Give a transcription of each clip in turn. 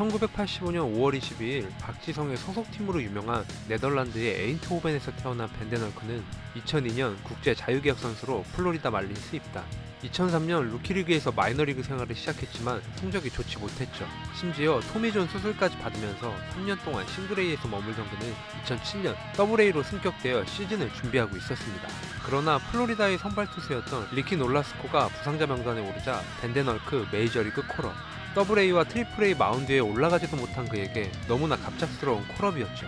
1985년 5월 22일 박지성의 소속팀으로 유명한 네덜란드의 에인트호벤에서 태어난 벤데널크는 2002년 국제 자유계약 선수로 플로리다 말린스 입단. 2003년 루키리그에서 마이너리그 생활을 시작했지만 성적이 좋지 못했죠. 심지어 토미존 수술까지 받으면서 3년 동안 싱글A에서 머물던 그는 2007년 더블A로 승격되어 시즌을 준비하고 있었습니다. 그러나 플로리다의 선발 투수였던 리키 놀라스코가 부상자 명단에 오르자 벤데널크 메이저리그 콜업. 더블A와 트리플A 마운드에 올라가지도 못한 그에게 너무나 갑작스러운 콜업이었죠.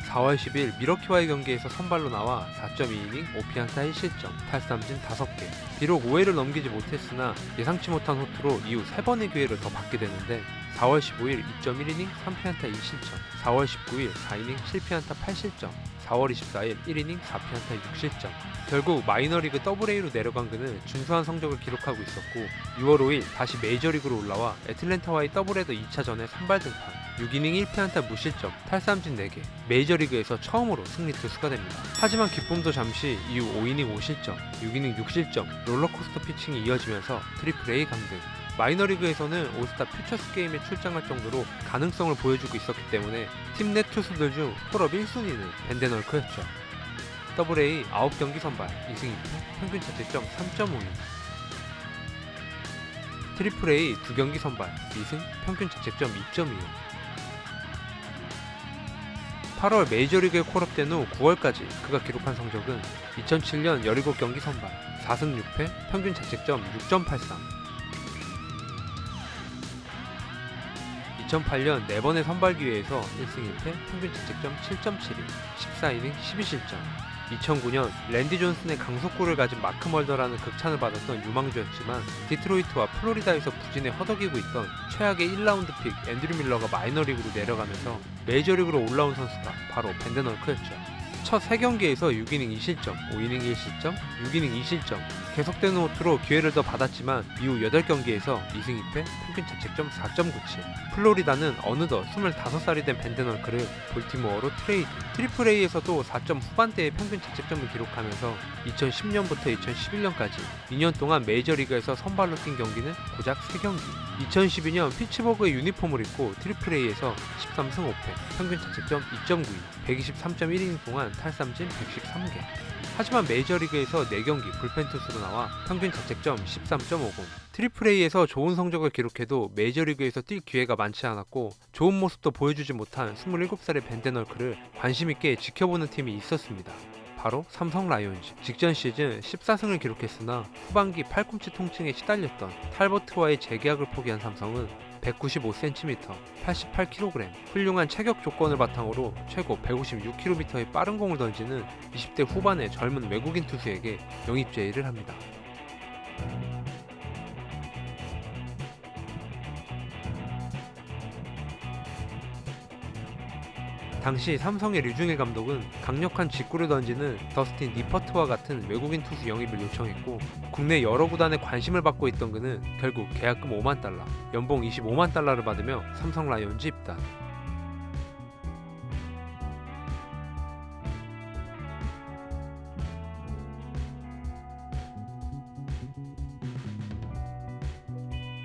4월 10일 미러키와의 경기에서 선발로 나와 4.2이닝 5피안타 1실점, 탈삼진 5개. 비록 5회를 넘기지 못했으나 예상치 못한 호투로 이후 3번의 기회를 더 받게 되는데 4월 15일 2.1이닝 3피안타 2실점, 4월 19일 4이닝 7피안타 8실점, 4월 24일 1이닝 4피안타 6실점. 결국 마이너리그 더블A로 내려간 그는 준수한 성적을 기록하고 있었고 6월 5일 다시 메이저리그로 올라와 애틀랜타와의 더블헤더 2차전에 선발 등판. 6이닝 1피안타 무실점, 탈삼진 4개. 메이저리그에서 처음으로 승리 투수가 됩니다. 하지만 기쁨도 잠시 이후 5이닝 5실점, 6이닝 6실점, 롤러코스터 피칭이 이어지면서 트리플A 강등. 마이너리그에서는 올스타 퓨처스 게임에 출장할 정도로 가능성을 보여주고 있었기 때문에 팀 내 투수들 중 콜업 1순위는 벤데널크였죠. 더블A 9경기 선발, 2승 2패, 평균 자책점 3.52. 트리플A 2경기 선발, 2승, 평균 자책점 2.25. 8월 메이저리그에 콜업된 후 9월까지 그가 기록한 성적은 2007년 17경기 선발, 4승 6패, 평균 자책점 6.83. 2008년 4번의 선발 기회에서 1승 1패, 평균 자책점 7.72, 14이닝 12실점. 2009년 랜디 존슨의 강속구를 가진 마크 멀더라는 극찬을 받았던 유망주였지만 디트로이트와 플로리다에서 부진에 허덕이고 있던 최악의 1라운드 픽 앤드류 밀러가 마이너리그로 내려가면서 메이저리그로 올라온 선수가 바로 벤데널크였죠. 첫 3경기에서 6이닝 2실점, 5이닝 1실점, 6이닝 2실점. 계속되는 호투로 기회를 더 받았지만 이후 8경기에서 2승 2패, 평균 자책점 4.97. 플로리다는 어느덧 25살이 된 벤데널크를 볼티모어로 트레이드. 트리플A에서도 4점 후반대의 평균 자책점을 기록하면서 2010년부터 2011년까지 2년 동안 메이저리그에서 선발로 뛴 경기는 고작 3경기. 2012년 피츠버그의 유니폼을 입고 트리플A에서 13승 5패, 평균 자책점 2.92, 123.1이닝 동안 탈삼진 113개. 하지만 메이저리그에서 4경기 불펜 투수로 나와 평균 자책점 13.50. 트리플A에서 좋은 성적을 기록해도 메이저리그에서 뛸 기회가 많지 않았고 좋은 모습도 보여주지 못한 27살의 벤데널크를 관심있게 지켜보는 팀이 있었습니다. 바로 삼성 라이온즈. 직전 시즌 14승을 기록했으나 후반기 팔꿈치 통증에 시달렸던 탈버트와의 재계약을 포기한 삼성은 195cm, 88kg, 훌륭한 체격 조건을 바탕으로 최고 156km의 빠른 공을 던지는 20대 후반의 젊은 외국인 투수에게 영입 제의를 합니다. 당시 삼성의 류중일 감독은 강력한 직구를 던지는 더스틴 니퍼트와 같은 외국인 투수 영입을 요청했고 국내 여러 구단에 관심을 받고 있던 그는 결국 계약금 5만 달러, 연봉 25만 달러를 받으며 삼성 라이온즈 입단.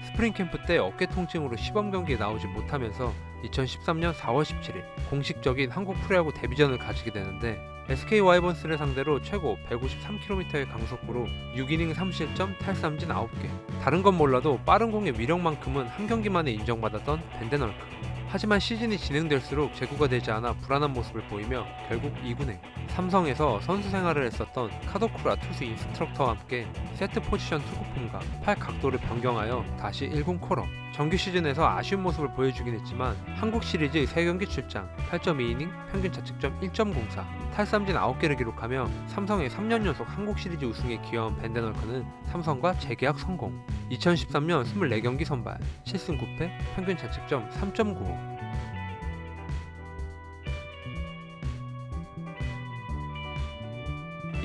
스프링 캠프 때 어깨 통증으로 시범 경기에 나오지 못하면서 2013년 4월 17일 공식적인 한국 프로야구 데뷔전을 가지게 되는데 SK 와이번스를 상대로 최고 153km의 강속구로 6이닝 3실점, 탈삼진 9개. 다른 건 몰라도 빠른 공의 위력만큼은 한 경기만에 인정받았던 벤데널크. 하지만 시즌이 진행될수록 제구가 되지 않아 불안한 모습을 보이며 결국 2군행. 삼성에서 선수 생활을 했었던 카도쿠라 투수 인스트럭터와 함께 세트 포지션 투구폼과 팔 각도를 변경하여 다시 1군 콜업. 정규 시즌에서 아쉬운 모습을 보여주긴 했지만 한국 시리즈 3경기 출장, 8.2이닝, 평균 자책점 1.04, 탈삼진 9개를 기록하며 삼성의 3년 연속 한국 시리즈 우승에 기여한 벤데널크는 삼성과 재계약 성공. 2013년 24경기 선발, 7승 9패, 평균 자책점 3.95.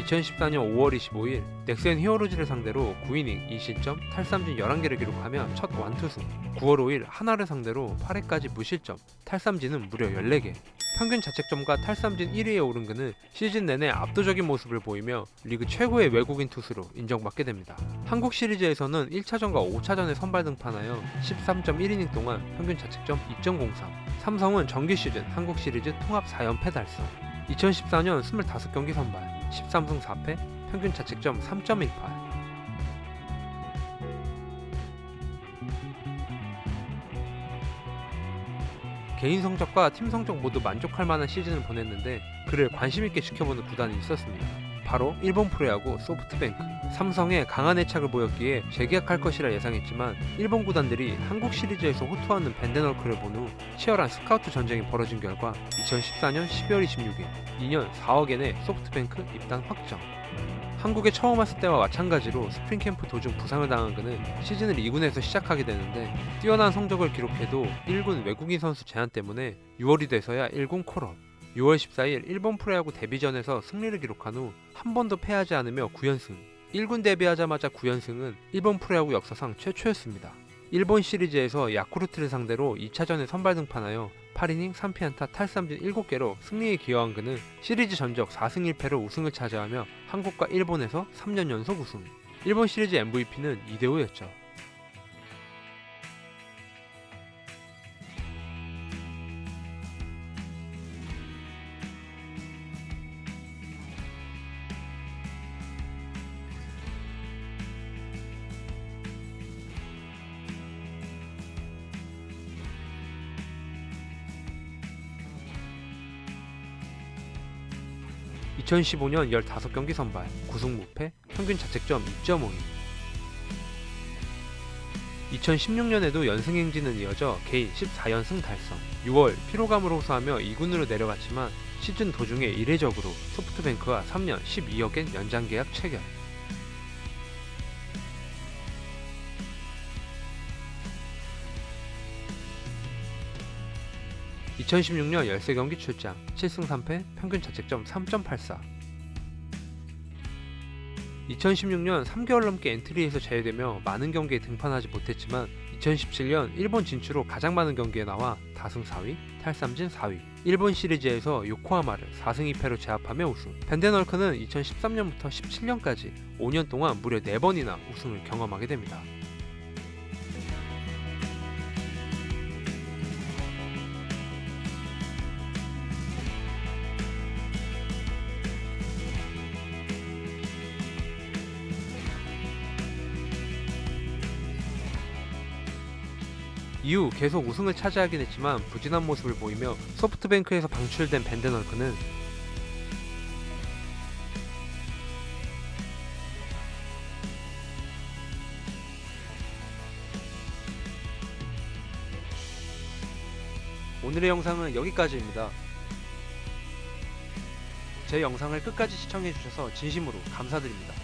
2014년 5월 25일 넥센 히어로즈를 상대로 9이닝 2실점, 탈삼진 11개를 기록하며 첫 완투승. 9월 5일 하나를 상대로 8회까지 무실점, 탈삼진은 무려 14개. 평균 자책점과 탈삼진 1위에 오른 그는 시즌 내내 압도적인 모습을 보이며 리그 최고의 외국인 투수로 인정받게 됩니다. 한국 시리즈에서는 1차전과 5차전에 선발 등판하여 13.1이닝 동안 평균 자책점 2.03. 삼성은 정규 시즌 한국 시리즈 통합 4연패 달성. 2014년 25경기 선발 13승 4패 평균 자책점 3.18. 개인 성적과 팀 성적 모두 만족할 만한 시즌을 보냈는데 그를 관심있게 지켜보는 구단이 있었습니다. 바로 일본 프로야구 소프트뱅크. 삼성에 강한 애착을 보였기에 재계약할 것이라 예상했지만 일본 구단들이 한국 시리즈에서 호투하는 벤데널크를 본 후 치열한 스카우트 전쟁이 벌어진 결과 2014년 12월 26일 2년 4억엔의 소프트뱅크 입단 확정. 한국에 처음 왔을 때와 마찬가지로 스프링캠프 도중 부상을 당한 그는 시즌을 2군에서 시작하게 되는데 뛰어난 성적을 기록해도 1군 외국인 선수 제한 때문에 6월이 돼서야 1군 콜업. 6월 14일 일본 프로야구 데뷔전에서 승리를 기록한 후 한 번도 패하지 않으며 9연승. 1군 데뷔하자마자 9연승은 일본 프로야구 역사상 최초였습니다. 일본 시리즈에서 야쿠르트를 상대로 2차전에 선발 등판하여 8이닝 3피안타 탈삼진 7개로 승리에 기여한 그는 시리즈 전적 4승 1패로 우승을 차지하며 한국과 일본에서 3년 연속 우승. 일본 시리즈 MVP는 이대호였죠. (2015년) 15경기 선발 9승 무패 평균 자책점 2.52. 2016년에도 연승행진은 이어져 개인 14연승 달성. 6월 피로감을 호소하며 2군으로 내려갔지만 시즌 도중에 이례적으로 소프트뱅크와 3년 12억엔 연장계약 체결. (2016년) 13경기 출장 7승 3패 평균 자책점 3.84. 2016년 3개월 넘게 엔트리에서 제외되며 많은 경기에 등판하지 못했지만 2017년 일본 진출 후 가장 많은 경기에 나와 다승 4위, 탈삼진 4위. 일본 시리즈에서 요코하마를 4승 2패로 제압하며 우승. 벤데널크는 2013년부터 17년까지 5년 동안 무려 4번이나 우승을 경험하게 됩니다. 이후 계속 우승을 차지하긴 했지만 부진한 모습을 보이며 소프트뱅크에서 방출된 벤데널크는 오늘의 영상은 여기까지입니다. 제 영상을 끝까지 시청해주셔서 진심으로 감사드립니다.